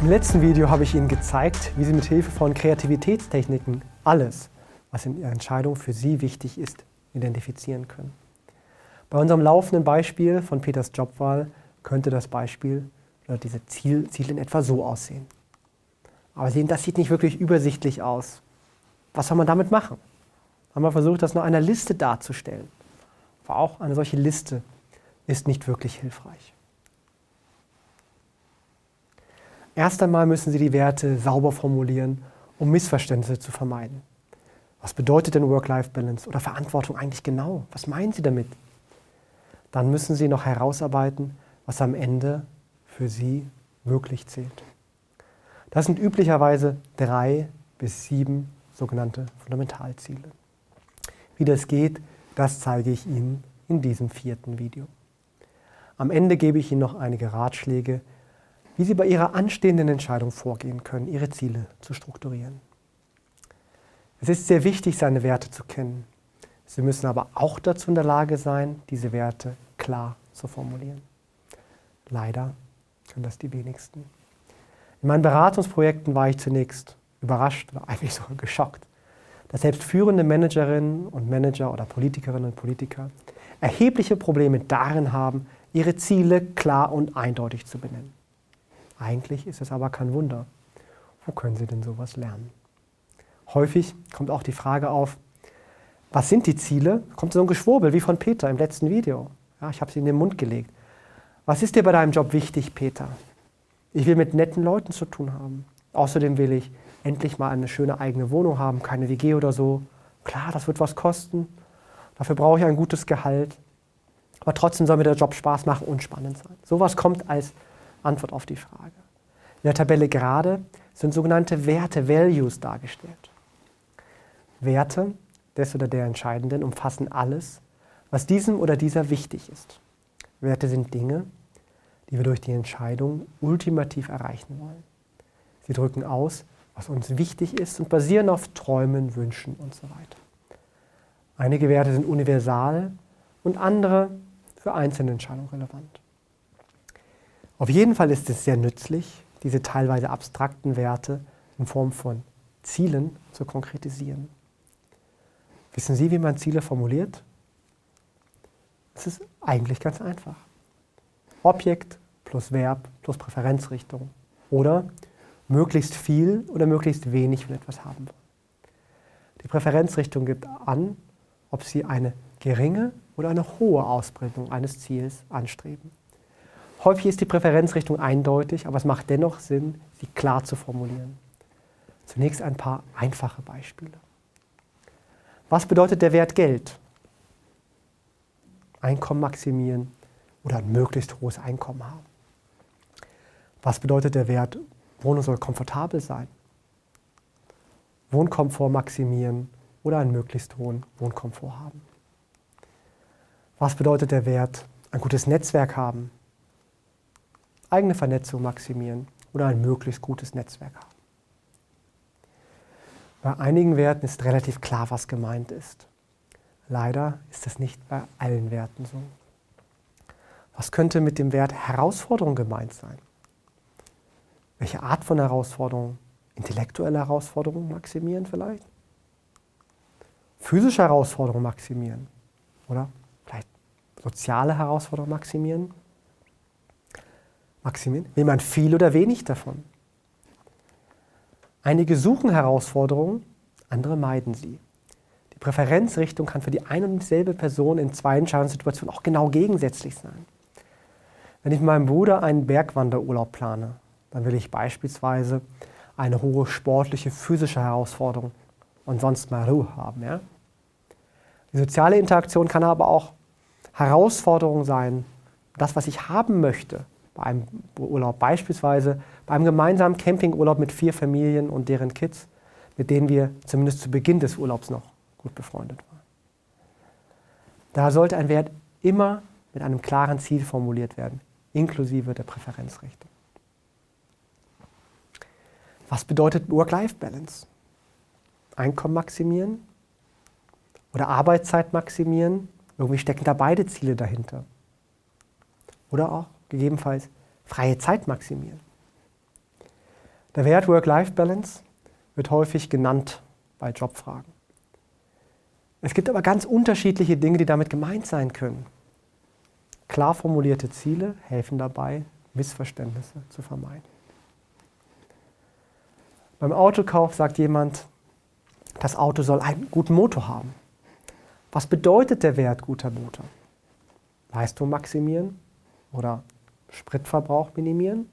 Im letzten Video habe ich Ihnen gezeigt, wie Sie mit Hilfe von Kreativitätstechniken alles, was in Ihrer Entscheidung für Sie wichtig ist, identifizieren können. Bei unserem laufenden Beispiel von Peters Jobwahl könnte das Beispiel oder diese Ziel in etwa so aussehen. Aber sehen, das sieht nicht wirklich übersichtlich aus. Was soll man damit machen? Haben wir versucht, das noch einer Liste darzustellen. Aber auch eine solche Liste ist nicht wirklich hilfreich. Erst einmal müssen Sie die Werte sauber formulieren, um Missverständnisse zu vermeiden. Was bedeutet denn Work-Life-Balance oder Verantwortung eigentlich genau? Was meinen Sie damit? Dann müssen Sie noch herausarbeiten, was am Ende für Sie wirklich zählt. Das sind üblicherweise 3 bis 7 sogenannte Fundamentalziele. Wie das geht, das zeige ich Ihnen in diesem 4. Video. Am Ende gebe ich Ihnen noch einige Ratschläge, wie Sie bei Ihrer anstehenden Entscheidung vorgehen können, Ihre Ziele zu strukturieren. Es ist sehr wichtig, seine Werte zu kennen. Sie müssen aber auch dazu in der Lage sein, diese Werte klar zu formulieren. Leider können das die wenigsten. In meinen Beratungsprojekten war ich zunächst überrascht oder eigentlich sogar geschockt, dass selbst führende Managerinnen und Manager oder Politikerinnen und Politiker erhebliche Probleme darin haben, ihre Ziele klar und eindeutig zu benennen. Eigentlich ist es aber kein Wunder. Wo können Sie denn sowas lernen? Häufig kommt auch die Frage auf, was sind die Ziele? Kommt so ein Geschwurbel wie von Peter im letzten Video. Ja, ich habe sie in den Mund gelegt. Was ist dir bei deinem Job wichtig, Peter? Ich will mit netten Leuten zu tun haben. Außerdem will ich endlich mal eine schöne eigene Wohnung haben, keine WG oder so. Klar, das wird was kosten. Dafür brauche ich ein gutes Gehalt. Aber trotzdem soll mir der Job Spaß machen und spannend sein. Sowas kommt als Antwort auf die Frage. In der Tabelle gerade sind sogenannte Werte, Values, dargestellt. Werte des oder der Entscheidenden umfassen alles, was diesem oder dieser wichtig ist. Werte sind Dinge, die wir durch die Entscheidung ultimativ erreichen wollen. Sie drücken aus, was uns wichtig ist und basieren auf Träumen, Wünschen und so weiter. Einige Werte sind universal und andere für einzelne Entscheidungen relevant. Auf jeden Fall ist es sehr nützlich, diese teilweise abstrakten Werte in Form von Zielen zu konkretisieren. Wissen Sie, wie man Ziele formuliert? Es ist eigentlich ganz einfach. Objekt plus Verb plus Präferenzrichtung oder möglichst viel oder möglichst wenig von etwas haben wollen. Die Präferenzrichtung gibt an, ob Sie eine geringe oder eine hohe Ausprägung eines Ziels anstreben. Häufig ist die Präferenzrichtung eindeutig, aber es macht dennoch Sinn, sie klar zu formulieren. Zunächst ein paar einfache Beispiele. Was bedeutet der Wert Geld? Einkommen maximieren oder ein möglichst hohes Einkommen haben. Was bedeutet der Wert Wohnung soll komfortabel sein? Wohnkomfort maximieren oder einen möglichst hohen Wohnkomfort haben. Was bedeutet der Wert ein gutes Netzwerk haben? Eigene Vernetzung maximieren oder ein möglichst gutes Netzwerk haben. Bei einigen Werten ist relativ klar, was gemeint ist. Leider ist es nicht bei allen Werten so. Was könnte mit dem Wert Herausforderung gemeint sein? Welche Art von Herausforderung? Intellektuelle Herausforderung maximieren vielleicht? Physische Herausforderung maximieren? Oder vielleicht soziale Herausforderung maximieren? Will man viel oder wenig davon? Einige suchen Herausforderungen, andere meiden sie. Die Präferenzrichtung kann für die eine und dieselbe Person in 2 Entscheidungssituationen auch genau gegensätzlich sein. Wenn ich mit meinem Bruder einen Bergwanderurlaub plane, dann will ich beispielsweise eine hohe sportliche, physische Herausforderung und sonst mal Ruhe haben. Ja? Die soziale Interaktion kann aber auch Herausforderung sein, das, was ich haben möchte, bei einem Urlaub, beispielsweise bei einem gemeinsamen Campingurlaub mit 4 Familien und deren Kids, mit denen wir zumindest zu Beginn des Urlaubs noch gut befreundet waren. Da sollte ein Wert immer mit einem klaren Ziel formuliert werden, inklusive der Präferenzrichtung. Was bedeutet Work-Life-Balance? Einkommen maximieren oder Arbeitszeit maximieren? Irgendwie stecken da beide Ziele dahinter. Oder auch gegebenenfalls freie Zeit maximieren. Der Wert Work-Life-Balance wird häufig genannt bei Jobfragen. Es gibt aber ganz unterschiedliche Dinge, die damit gemeint sein können. Klar formulierte Ziele helfen dabei, Missverständnisse zu vermeiden. Beim Autokauf sagt jemand, das Auto soll einen guten Motor haben. Was bedeutet der Wert guter Motor? Leistung maximieren oder Spritverbrauch minimieren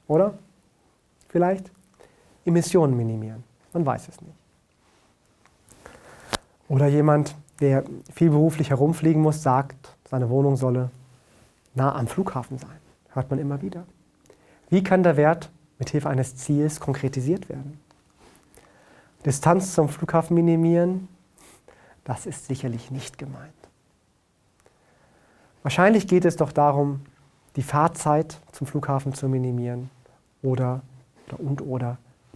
oder vielleicht Emissionen minimieren? Man weiß es nicht. Oder jemand, der viel beruflich herumfliegen muss, sagt, seine Wohnung solle nah am Flughafen sein. Hört man immer wieder. Wie kann der Wert mithilfe eines Ziels konkretisiert werden? Distanz zum Flughafen minimieren, das ist sicherlich nicht gemeint. Wahrscheinlich geht es doch darum, die Fahrzeit zum Flughafen zu minimieren oder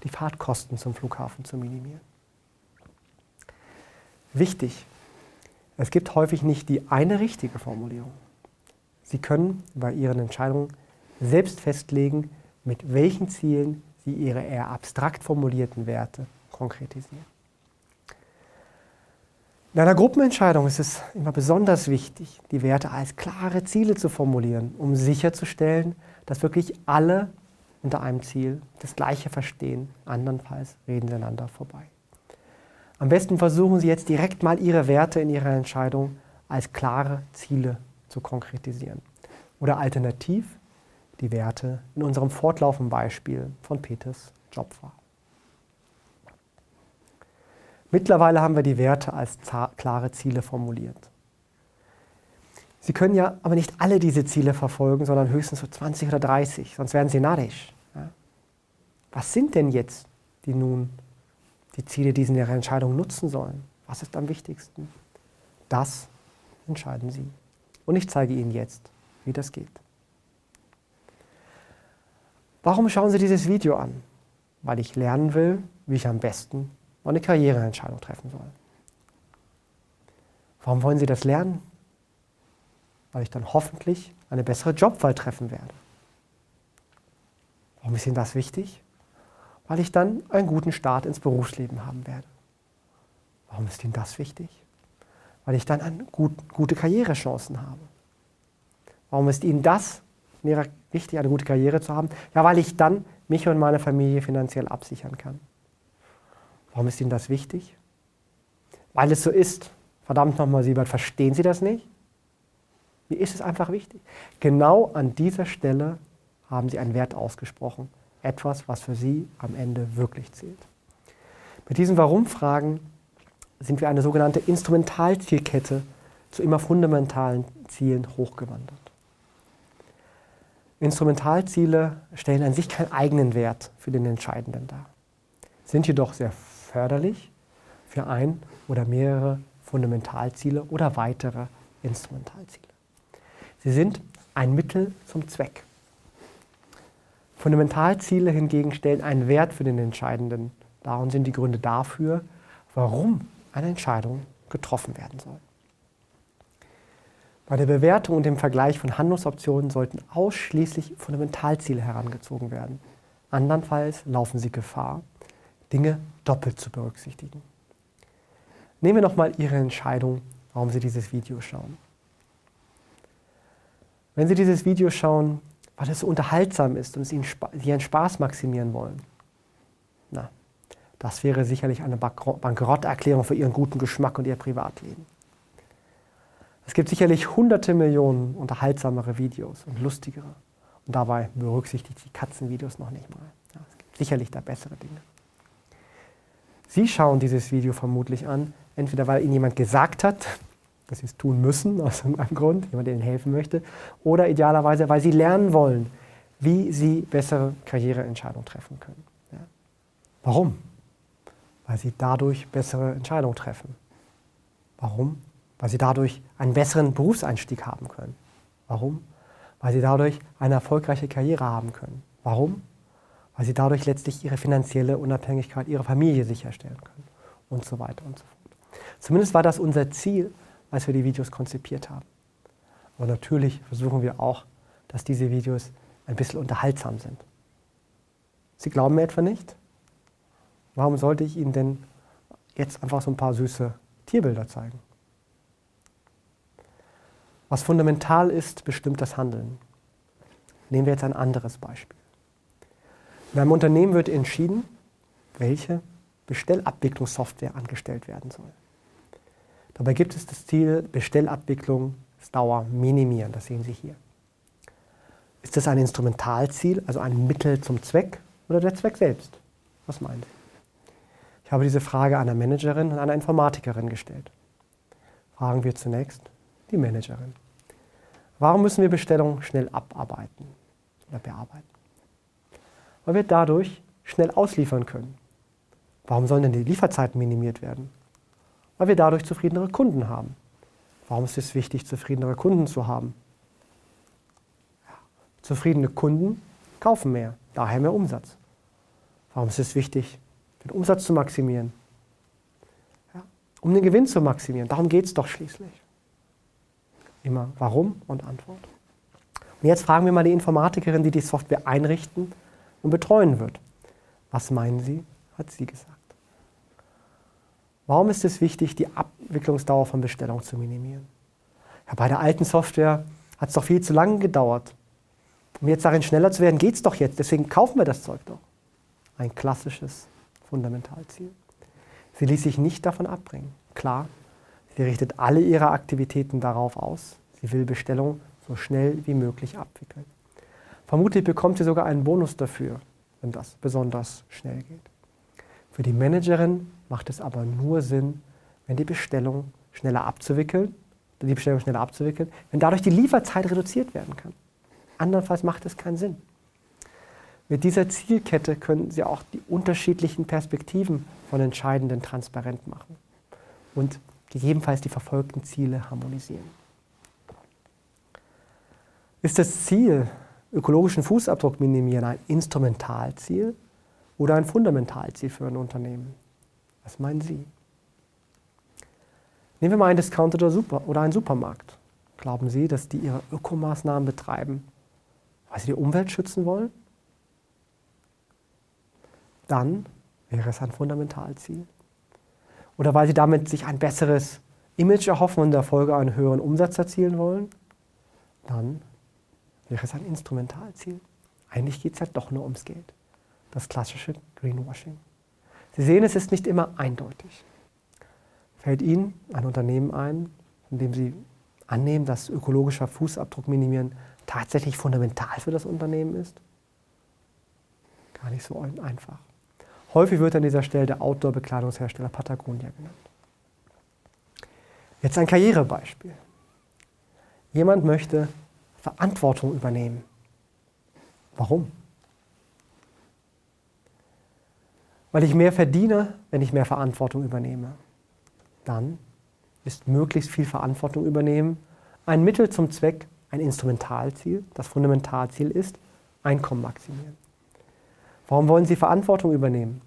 die Fahrtkosten zum Flughafen zu minimieren. Wichtig, es gibt häufig nicht die eine richtige Formulierung. Sie können bei Ihren Entscheidungen selbst festlegen, mit welchen Zielen Sie Ihre eher abstrakt formulierten Werte konkretisieren. In einer Gruppenentscheidung ist es immer besonders wichtig, die Werte als klare Ziele zu formulieren, um sicherzustellen, dass wirklich alle unter einem Ziel das Gleiche verstehen. Andernfalls reden sie einander vorbei. Am besten versuchen Sie jetzt direkt mal Ihre Werte in Ihrer Entscheidung als klare Ziele zu konkretisieren. Oder alternativ die Werte in unserem fortlaufenden Beispiel von Peters Jobwahl. Mittlerweile haben wir die Werte als klare Ziele formuliert. Sie können ja aber nicht alle diese Ziele verfolgen, sondern höchstens so 20 oder 30, sonst werden Sie narrisch. Ja? Was sind denn jetzt die Ziele, die Sie in Ihrer Entscheidung nutzen sollen? Was ist am wichtigsten? Das entscheiden Sie. Und ich zeige Ihnen jetzt, wie das geht. Warum schauen Sie dieses Video an? Weil ich lernen will, wie ich am besten eine Karriereentscheidung treffen soll. Warum wollen Sie das lernen? Weil ich dann hoffentlich eine bessere Jobwahl treffen werde. Warum ist Ihnen das wichtig? Weil ich dann einen guten Start ins Berufsleben haben werde. Warum ist Ihnen das wichtig? Weil ich dann gute Karrierechancen habe. Warum ist Ihnen das wichtig, eine gute Karriere zu haben? Ja, weil ich dann mich und meine Familie finanziell absichern kann. Warum ist Ihnen das wichtig? Weil es so ist. Verdammt nochmal, Siebert, verstehen Sie das nicht? Mir ist es einfach wichtig. Genau an dieser Stelle haben Sie einen Wert ausgesprochen. Etwas, was für Sie am Ende wirklich zählt. Mit diesen Warum-Fragen sind wir eine sogenannte Instrumentalzielkette zu immer fundamentalen Zielen hochgewandert. Instrumentalziele stellen an sich keinen eigenen Wert für den Entscheidenden dar, sind jedoch sehr förderlich für ein oder mehrere Fundamentalziele oder weitere Instrumentalziele. Sie sind ein Mittel zum Zweck. Fundamentalziele hingegen stellen einen Wert für den Entscheidenden dar und sind die Gründe dafür, warum eine Entscheidung getroffen werden soll. Bei der Bewertung und dem Vergleich von Handlungsoptionen sollten ausschließlich Fundamentalziele herangezogen werden. Andernfalls laufen Sie Gefahr, Dinge doppelt zu berücksichtigen. Nehmen wir nochmal Ihre Entscheidung, warum Sie dieses Video schauen. Wenn Sie dieses Video schauen, weil es so unterhaltsam ist und Sie Ihren Spaß maximieren wollen, das wäre sicherlich eine Bankrotterklärung für Ihren guten Geschmack und Ihr Privatleben. Es gibt sicherlich hunderte Millionen unterhaltsamere Videos und lustigere. Und dabei berücksichtigt die Katzenvideos noch nicht mal. Ja, es gibt sicherlich da bessere Dinge. Sie schauen dieses Video vermutlich an, entweder weil Ihnen jemand gesagt hat, dass Sie es tun müssen, aus irgendeinem Grund, jemand, der Ihnen helfen möchte, oder idealerweise, weil Sie lernen wollen, wie Sie bessere Karriereentscheidungen treffen können. Ja. Warum? Weil Sie dadurch bessere Entscheidungen treffen. Warum? Weil Sie dadurch einen besseren Berufseinstieg haben können. Warum? Weil Sie dadurch eine erfolgreiche Karriere haben können. Warum? Weil Sie dadurch letztlich Ihre finanzielle Unabhängigkeit Ihrer Familie sicherstellen können. Und so weiter und so fort. Zumindest war das unser Ziel, als wir die Videos konzipiert haben. Aber natürlich versuchen wir auch, dass diese Videos ein bisschen unterhaltsam sind. Sie glauben mir etwa nicht? Warum sollte ich Ihnen denn jetzt einfach so ein paar süße Tierbilder zeigen? Was fundamental ist, bestimmt das Handeln. Nehmen wir jetzt ein anderes Beispiel. In einem Unternehmen wird entschieden, welche Bestellabwicklungssoftware angestellt werden soll. Dabei gibt es das Ziel, Bestellabwicklungsdauer minimieren. Das sehen Sie hier. Ist das ein Instrumentalziel, also ein Mittel zum Zweck, oder der Zweck selbst? Was meinen Sie? Ich habe diese Frage einer Managerin und einer Informatikerin gestellt. Fragen wir zunächst die Managerin. Warum müssen wir Bestellungen schnell abarbeiten oder bearbeiten? Weil wir dadurch schnell ausliefern können. Warum sollen denn die Lieferzeiten minimiert werden? Weil wir dadurch zufriedenere Kunden haben. Warum ist es wichtig, zufriedenere Kunden zu haben? Ja, zufriedene Kunden kaufen mehr, daher mehr Umsatz. Warum ist es wichtig, den Umsatz zu maximieren? Ja, um den Gewinn zu maximieren, darum geht es doch schließlich. Immer Warum und Antwort. Und jetzt fragen wir mal die Informatikerin, die die Software einrichten und betreuen wird. Was meinen Sie, hat sie gesagt. Warum ist es wichtig, die Abwicklungsdauer von Bestellungen zu minimieren? Ja, bei der alten Software hat es doch viel zu lange gedauert. Um jetzt darin schneller zu werden, geht es doch jetzt. Deswegen kaufen wir das Zeug doch. Ein klassisches Fundamentalziel. Sie ließ sich nicht davon abbringen. Klar, sie richtet alle ihre Aktivitäten darauf aus. Sie will Bestellungen so schnell wie möglich abwickeln. Vermutlich bekommt sie sogar einen Bonus dafür, wenn das besonders schnell geht. Für die Managerin macht es aber nur Sinn, wenn die Bestellung schneller abzuwickeln, wenn dadurch die Lieferzeit reduziert werden kann. Andernfalls macht es keinen Sinn. Mit dieser Zielkette können Sie auch die unterschiedlichen Perspektiven von Entscheidenden transparent machen und gegebenenfalls die verfolgten Ziele harmonisieren. Ist das Ziel, ökologischen Fußabdruck minimieren, ein Instrumentalziel oder ein Fundamentalziel für ein Unternehmen? Was meinen Sie? Nehmen wir mal einen Discounter oder einen Supermarkt. Glauben Sie, dass die ihre Ökomaßnahmen betreiben, weil sie die Umwelt schützen wollen? Dann wäre es ein Fundamentalziel. Oder weil sie damit sich ein besseres Image erhoffen und in der Folge einen höheren Umsatz erzielen wollen? Dann wäre es ein Instrumentalziel. Eigentlich geht es ja doch nur ums Geld. Das klassische Greenwashing. Sie sehen, es ist nicht immer eindeutig. Fällt Ihnen ein Unternehmen ein, in dem Sie annehmen, dass ökologischer Fußabdruck minimieren tatsächlich fundamental für das Unternehmen ist? Gar nicht so einfach. Häufig wird an dieser Stelle der Outdoor-Bekleidungshersteller Patagonia genannt. Jetzt ein Karrierebeispiel. Jemand möchte Verantwortung übernehmen. Warum? Weil ich mehr verdiene, wenn ich mehr Verantwortung übernehme. Dann ist möglichst viel Verantwortung übernehmen ein Mittel zum Zweck, ein Instrumentalziel. Das Fundamentalziel ist Einkommen maximieren. Warum wollen Sie Verantwortung übernehmen?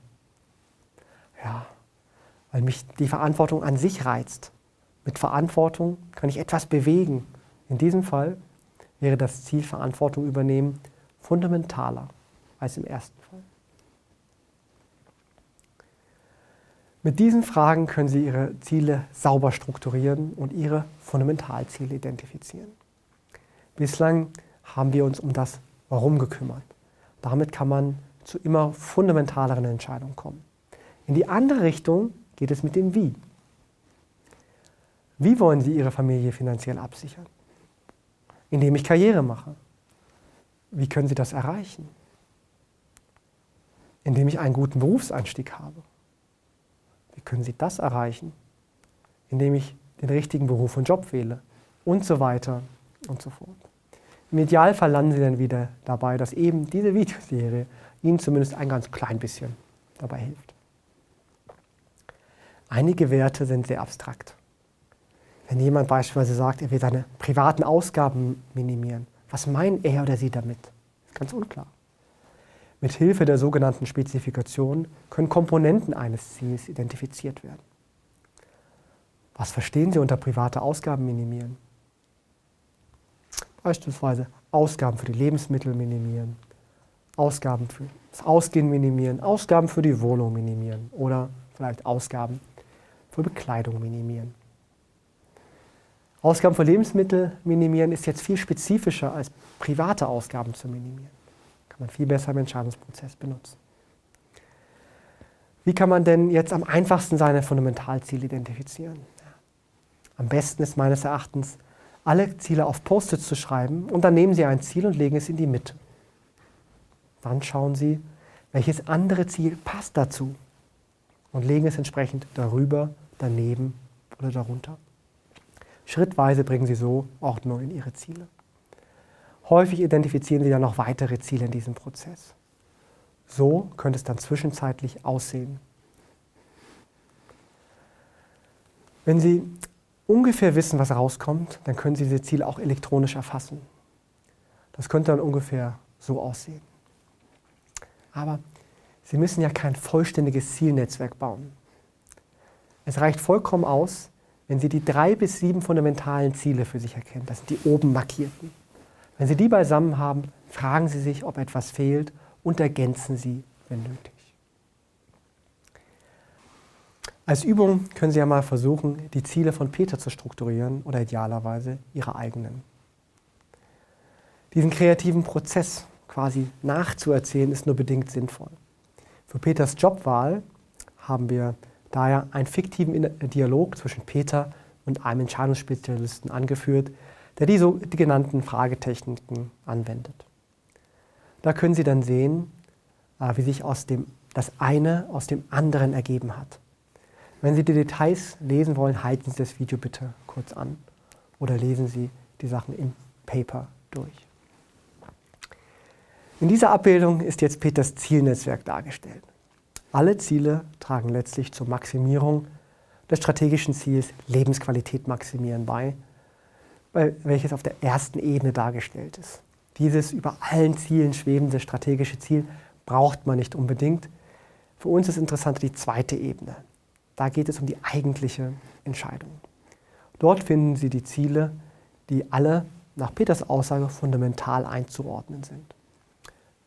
Ja, weil mich die Verantwortung an sich reizt. Mit Verantwortung kann ich etwas bewegen. In diesem Fall wäre das Ziel Verantwortung übernehmen fundamentaler als im ersten Fall. Mit diesen Fragen können Sie Ihre Ziele sauber strukturieren und Ihre Fundamentalziele identifizieren. Bislang haben wir uns um das Warum gekümmert. Damit kann man zu immer fundamentaleren Entscheidungen kommen. In die andere Richtung geht es mit dem Wie. Wie wollen Sie Ihre Familie finanziell absichern? Indem ich Karriere mache. Wie können Sie das erreichen? Indem ich einen guten Berufseinstieg habe. Wie können Sie das erreichen? Indem ich den richtigen Beruf und Job wähle und so weiter und so fort. Im Idealfall landen Sie dann wieder dabei, dass eben diese Videoserie Ihnen zumindest ein ganz klein bisschen dabei hilft. Einige Werte sind sehr abstrakt. Wenn jemand beispielsweise sagt, er will seine privaten Ausgaben minimieren, was meint er oder sie damit? Ist ganz unklar. Mit Hilfe der sogenannten Spezifikation können Komponenten eines Ziels identifiziert werden. Was verstehen Sie unter private Ausgaben minimieren? Beispielsweise Ausgaben für die Lebensmittel minimieren, Ausgaben für das Ausgehen minimieren, Ausgaben für die Wohnung minimieren oder vielleicht Ausgaben für Bekleidung minimieren. Ausgaben für Lebensmittel minimieren ist jetzt viel spezifischer als private Ausgaben zu minimieren. Kann man viel besser im Entscheidungsprozess benutzen. Wie kann man denn jetzt am einfachsten seine Fundamentalziele identifizieren? Ja. Am besten ist meines Erachtens, alle Ziele auf Post-its zu schreiben und dann nehmen Sie ein Ziel und legen es in die Mitte. Dann schauen Sie, welches andere Ziel passt dazu und legen es entsprechend darüber, daneben oder darunter. Schrittweise bringen Sie so Ordnung in Ihre Ziele. Häufig identifizieren Sie dann noch weitere Ziele in diesem Prozess. So könnte es dann zwischenzeitlich aussehen. Wenn Sie ungefähr wissen, was rauskommt, dann können Sie diese Ziele auch elektronisch erfassen. Das könnte dann ungefähr so aussehen. Aber Sie müssen ja kein vollständiges Zielnetzwerk bauen. Es reicht vollkommen aus, wenn Sie die 3 bis 7 fundamentalen Ziele für sich erkennen. Das sind die oben markierten. Wenn Sie die beisammen haben, fragen Sie sich, ob etwas fehlt und ergänzen Sie, wenn nötig. Als Übung können Sie ja mal versuchen, die Ziele von Peter zu strukturieren oder idealerweise Ihre eigenen. Diesen kreativen Prozess quasi nachzuerzählen, ist nur bedingt sinnvoll. Für Peters Jobwahl haben wir daher einen fiktiven Dialog zwischen Peter und einem Entscheidungsspezialisten angeführt, der die genannten Fragetechniken anwendet. Da können Sie dann sehen, wie sich das eine aus dem anderen ergeben hat. Wenn Sie die Details lesen wollen, halten Sie das Video bitte kurz an oder lesen Sie die Sachen im Paper durch. In dieser Abbildung ist jetzt Peters Zielnetzwerk dargestellt. Alle Ziele tragen letztlich zur Maximierung des strategischen Ziels Lebensqualität maximieren bei, welches auf der ersten Ebene dargestellt ist. Dieses über allen Zielen schwebende strategische Ziel braucht man nicht unbedingt. Für uns ist interessant die zweite Ebene. Da geht es um die eigentliche Entscheidung. Dort finden Sie die Ziele, die alle nach Peters Aussage fundamental einzuordnen sind.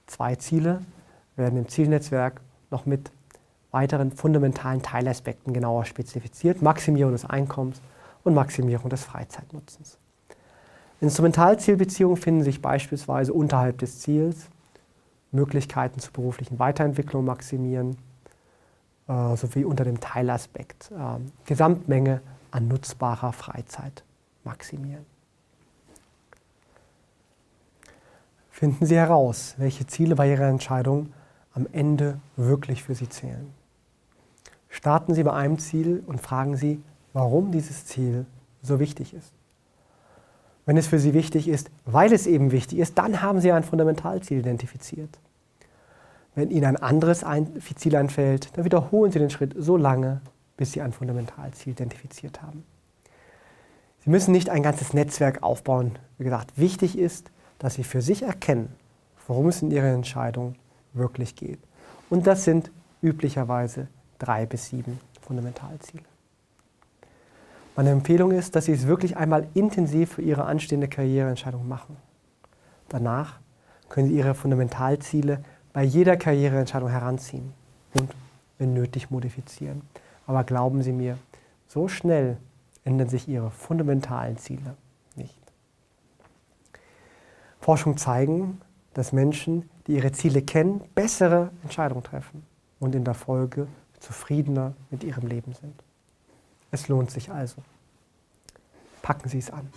2 Ziele werden im Zielnetzwerk noch mit weiteren fundamentalen Teilaspekten genauer spezifiziert: Maximierung des Einkommens und Maximierung des Freizeitnutzens. Instrumentalzielbeziehungen finden sich beispielsweise unterhalb des Ziels, Möglichkeiten zur beruflichen Weiterentwicklung maximieren, sowie unter dem Teilaspekt Gesamtmenge an nutzbarer Freizeit maximieren. Finden Sie heraus, welche Ziele bei Ihrer Entscheidung am Ende wirklich für Sie zählen. Starten Sie bei einem Ziel und fragen Sie, warum dieses Ziel so wichtig ist. Wenn es für Sie wichtig ist, weil es eben wichtig ist, dann haben Sie ein Fundamentalziel identifiziert. Wenn Ihnen ein anderes Ziel einfällt, dann wiederholen Sie den Schritt so lange, bis Sie ein Fundamentalziel identifiziert haben. Sie müssen nicht ein ganzes Netzwerk aufbauen. Wie gesagt, wichtig ist, dass Sie für sich erkennen, worum es in Ihrer Entscheidung wirklich geht. Und das sind üblicherweise 3 bis 7 Fundamentalziele. Meine Empfehlung ist, dass Sie es wirklich einmal intensiv für Ihre anstehende Karriereentscheidung machen. Danach können Sie Ihre Fundamentalziele bei jeder Karriereentscheidung heranziehen und, wenn nötig, modifizieren. Aber glauben Sie mir, so schnell ändern sich Ihre fundamentalen Ziele nicht. Forschungen zeigen, dass Menschen, die ihre Ziele kennen, bessere Entscheidungen treffen und in der Folge zufriedener mit ihrem Leben sind. Es lohnt sich also. Packen Sie es an.